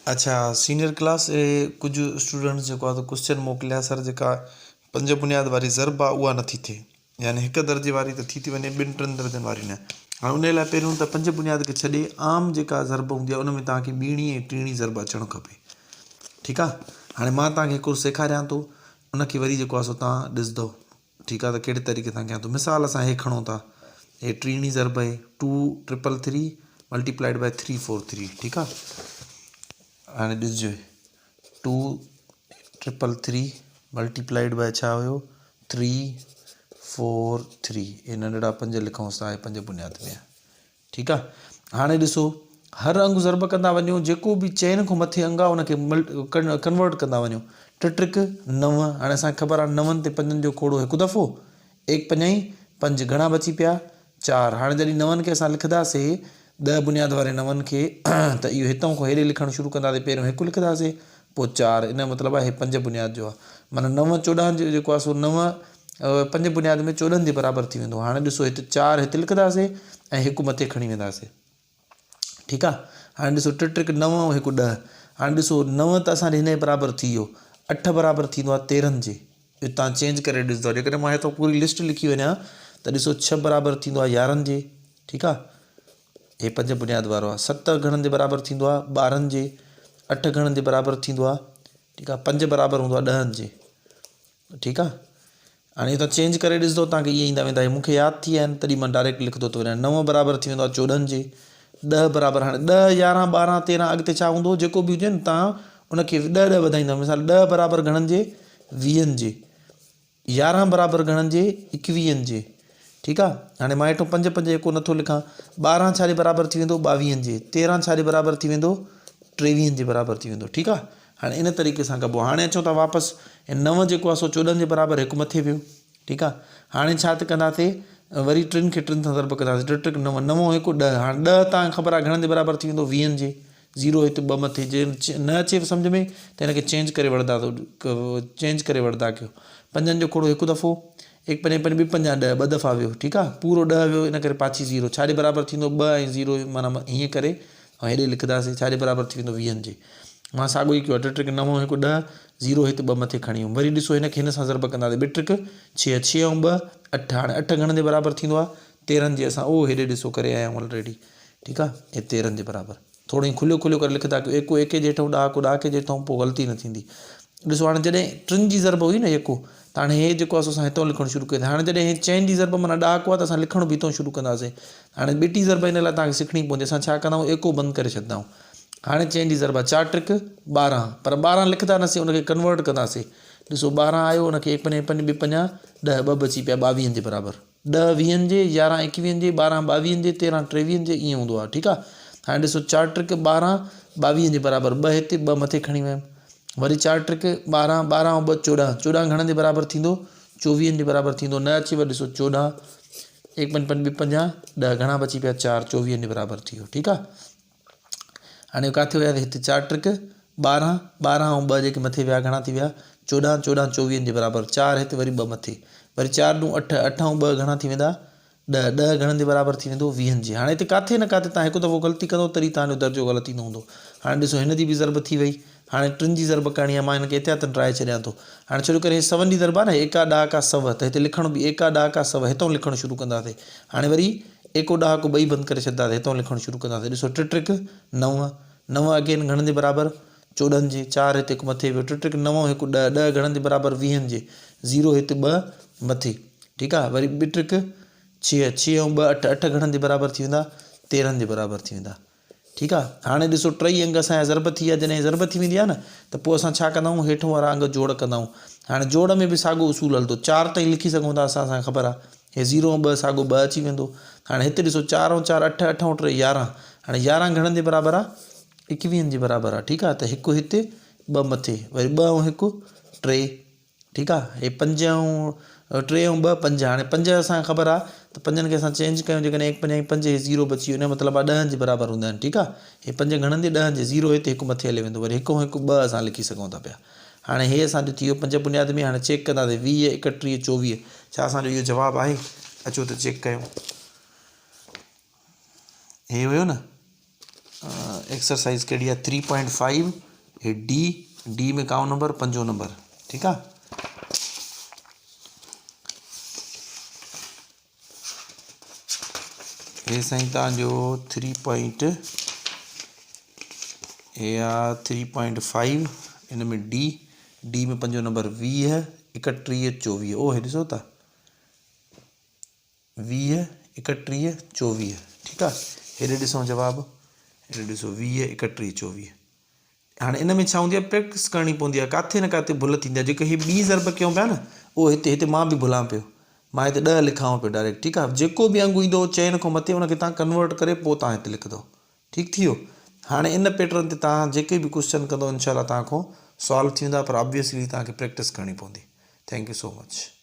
अच्छा senior class कुछ students जेको आहे क्वेश्चन मोकिलिया सर जेका पंज बुनियाद वारी ज़रब आहे उहा नथी थिए यानी हिकु दर्जे वारी त थी वञे ॿिनि टिनि दर्जनि वारी न। हाणे उन लाइ पहिरियों त पंज बुनियाद खे छॾे आम जेका ज़रब हूंदी आहे उन में तव्हांखे ॿीणी ऐं टीणी ज़रब अचणु खपे। ठीकु आहे। हाणे मां तव्हांखे हिकिड़ो सेखारियां थो उनखे वरी जेको आहे सो तव्हां ॾिसंदो। ठीकु आहे। त कहिड़े तरीक़े सां कयां थो। मिसाल असां हे खणूं था, हे टीणी ज़रब आहे 2,333 मल्टीप्लाइड बाय 343। ठीकु आहे। हाणे ॾिसजो 2,333 मल्टीप्लाइड बाय छा हुयो 343। हे नंढड़ा पंज लिखूंसि था, पंज बुनियाद में। ठीकु आहे। हाणे ॾिसो हर अंग ज़रब कंदा वञो, जेको बि चइनि खां मथे अंग आहे उनखे कन्वर्ट कंदा वञो। टिक 9। हाणे असांखे ख़बर आहे 9 ते पंजनि जो खोड़ो हिकु दफ़ो, एक पंज पंज घणा बची पिया 4। हाणे जॾहिं 9 खे असां लिखंदासीं 10 बुनियाद वारे 9 खे त इहो हितां खां हेॾे लिखणु शुरू कंदासीं। पहिरियों हिकु लिखंदासीं पोइ 4। इन जो मतिलबु आहे हे पंज बुनियाद जो आहे। माना 9 14 जो जेको आहे सो 9 पंज बुनियाद में 14 जे बराबरि थी वेंदो। हाणे ॾिसो हिते 4 हिते लिखंदासीं ऐं हिकु मथे खणी वेंदासीं। ठीकु आहे। हाणे ॾिसो टिक 9 ऐं हिकु 10। हाणे ॾिसो 9 त असांजे हिन जे बराबरि थी वियो, 8 बराबरि थींदो आहे 13 जे। तव्हां चेंज करे ॾिसंदो। जेकॾहिं मां हितां पूरी लिस्ट लिखी वञा त ॾिसो 6 बराबरि थींदो आहे 11 जे। ठीकु आहे। हे पंज बुनियाद वारो आहे। 7 घणनि जे बराबरि थींदो आहे 12 जे। 8 घणनि जे बराबरि थींदो आहे। ठीकु आहे। 5 बराबरि हूंदो आहे 10 जे। ठीकु आहे। हाणे तव्हां चेंज करे ॾिसंदो तव्हांखे इहे ईंदा वेंदा। मूंखे यादि थी विया आहिनि तॾहिं मां डायरेक्ट लिखंदो थो वञा। 9 बराबरि थी वेंदो आहे 14 जे। 10 बराबरि, हाणे 10 11 12 13 अॻिते छा हूंदो जेको बि हुजे न तव्हां उनखे 10 वधाईंदव। मिसाल 10 बराबरि घणनि जे 20 जे। 11 बराबरि घणनि जे 21 जे। ठीकु आहे। हाणे मां हेठो 5 5 जेको नथो लिखां। 12 छा जे बराबरि थी वेंदो 22 जे। 13 छा जे बराबरि थी वेंदो 23 जे बराबरि थी वेंदो। ठीकु आहे। हाणे इन तरीक़े सां कबो। हाणे अचूं था वापसि 9 जेको आहे सो 14 जे बराबरि हिकु मथे वियो। ठीकु आहे। हाणे छा कंदासीं वरी 3 खे 3 सां ज़रब कंदासीं। टिक 9 9 हिकु 10। हाणे 10 तव्हांखे ख़बर आहे घणनि जे बराबरि थी वेंदो 20 जे। 0 हिते 2 मथे जे न अचे सम्झ में त हिनखे चेंज करे वठंदा चेंज करे वठंदा कयो। पंजनि जो खोड़ो हिकु दफ़ो, एक पंज पंज ॿी 5 10 2 दफ़ा वियो। ठीकु आहे। पूरो 10 वियो इन करे पाछी 0 छा जे बराबरि थींदो 2 ऐं 0 माना हीअं करे ऐं हेॾे लिखंदासीं छा जे बराबरि थी वेंदो 20 जे। मां साॻियो ई कयो आहे। टिक 9 हिकु 10 0 हिते 2 मथे खणी वरी ॾिसो हिनखे हिन सां ज़रब कंदासीं। टिक 6 6 ऐं 2 8। हाणे 8 घणनि जे बराबरि थींदो आहे 13 जे। असां उहो हेॾे ॾिसो करे आया आहियूं ऑलरेडी। ठीकु आहे। हे 13 जे बराबरि थोरो ई खुलियो खुलियो करे लिखंदा कयो। एको एके जे हेठां ॾाको ॾाके जे हेठां पोइ ग़लती न थींदी। ॾिसो हाणे जॾहिं 3 जी ज़रब हुई न जेको त हाणे हे जेको आहे असां हितां लिखणु शुरू कयो। हाणे जॾहिं हे 4 जी ज़रब माना ॾाको आहे त असां लिखणु बि हितां शुरू कंदासीं। हाणे ॿिटी ज़रब हिन लाइ तव्हांखे सिखणी पवंदी। असां छा कंदा आहियूं एको बंदि करे छॾंदा आहियूं। हाणे 4 जी ज़रब 4 टिक 12 पर 12 लिखंदा नसीं उनखे कन्वर्ट कंदासीं। ॾिसो 12 आयो उनखे 1 5 5 ॿी 50 10 2 बची पिया 22 जे बराबरि। 10 20 जे 11 21 जे 12 22 जे 13 23 जे ईअं हूंदो आहे। ठीकु आहे। हाणे ॾिसो 4 टिक 12 22 जे बराबरि 2 हिते 2 मथे खणी वियमि। वरी 4 टिक 12 12 ऐं 2 14 14 घणनि जे बराबरि थींदो 24 जे बराबरि थींदो। न अचेव ॾिसो 14 1 5 5 ॿी 50 10 घणा बची पिया 4 24 जे बराबरि थी वियो। ठीकु आहे। हाणे किथे विया हिते 4 टिक 12 12 ऐं 2 जेके मथे विया घणा थी विया 14 14 24 जे बराबरि। 4 हिते वरी 2 मथे वरी 4 ॾूं 8 8 ऐं 2 घणा थी वेंदा 10 10 घणनि जे बराबरि थी वेंदो 20 जे। हाणे हिते किथे न किथे तव्हां हिकु दफ़ो ग़लती कंदो तॾहिं तव्हांजो दर्जो ग़लति ईंदो हूंदो। हाणे ॾिसो हिन जी बि ज़रब थी वई। हाणे 3 जी ज़रब करणी आहे। मां हिनखे एहतियातनि ड्राए छॾियां थो। हाणे छो करे 7 जी ज़रब आहे न एका ॾहाका 100 त हिते लिखणु बि एका ॾहाका 100 हितां लिखणु शुरू कंदासीं। हाणे वरी एको ॾहाको ॿई बंदि करे छॾींदासीं हितां लिखणु शुरू कंदासीं। ॾिसो टिक 9 9 अगेन घणनि जे बराबरि 14 जे। 4 हिते हिकु मथे वियो। टिक 9 हिकु 10 10 घणनि जे बराबरि 20 जे। 0 हिते 2 मथे। ठीकु आहे। वरी ॿ टिक 6 6 ऐं 2 8 8 घणनि जे बराबरि थी वेंदा 13 जे बराबरि थी वेंदा। ठीकु आहे। हाणे ॾिसो टई अंग असांजा ज़रब थी विया। जॾहिं ज़रब थी वेंदी आहे न त पोइ असां छा कंदा आहियूं हेठों वारा अंग जोड़ कंदा आहियूं। हाणे जोड़ में बि साॻियो उसूल हलंदो। 4 ताईं लिखी सघूं था असांखे ख़बर आहे। हे 0 ऐं 2 साॻियो 2 अची वेंदो। हाणे हिते ॾिसो 4 ऐं 4 8 8 ऐं 3 11। हाणे 11 घणनि जे बराबरि आहे 21 जे बराबरि आहे। ठीकु आहे। त हिकु हिते 2 मथे वरी 2 ऐं 1 3। ठीकु आहे। हे 5 ऐं 3 ऐं 2 5। हाणे 5 असांखे ख़बर आहे त 5 खे असां चेंज कयूं जेकॾहिं 1 5 ऐं 5 0 बची वियो। हिन जो मतिलबु आहे 10 जे बराबरि हूंदा आहिनि। ठीकु आहे। हे 5 घणनि जे 10 जे 0 हिते हिकु मथे हली वेंदो वरी 1 ऐं 1 2 असां लिखी सघूं था पिया। हाणे हे असांजो थी वियो 5 बुनियाद में। हाणे चेक कंदासीं 20 31 24 छा असांजो इहो जवाबु आहे। अचो त चेक कयूं। हे हुयो न एक्सरसाइज कहिड़ी आहे 3.5 हे डी में काओ नंबर 5 नंबर ठीकु आहे। हे साईं तव्हांजो 3.5 इन में डी में 5 नंबर 20 31 24 ओ हे ॾिसो था 20 31 24 ठीकु आहे। हेॾे ॾिसूं जवाबु, हेॾे ॾिसो 20 31 24। हाणे इन में छा हूंदी आहे, प्रैक्टिस करणी पवंदी आहे, काथे न काथे भुल थींदी आहे। जेके हीअ ॿी ज़रब कयूं पिया न उहो हिते मां बि भुलां पियो, मां हिते 10 लिखांव पियो डायरेक्ट ठीकु आहे। जेको बि अंगु ईंदो चइनि खां मथे उनखे तव्हां कन्वर्ट करे पोइ तव्हां हिते लिखंदो, ठीकु थी वियो। हाणे इन पैटर्न ते तव्हां जेके बि क्वेश्चन कंदो इनशाला तव्हां खां सॉल्व थी वेंदा, पर ऑब्वियसली तव्हांखे प्रैक्टिस करणी पवंदी। Thank you so much.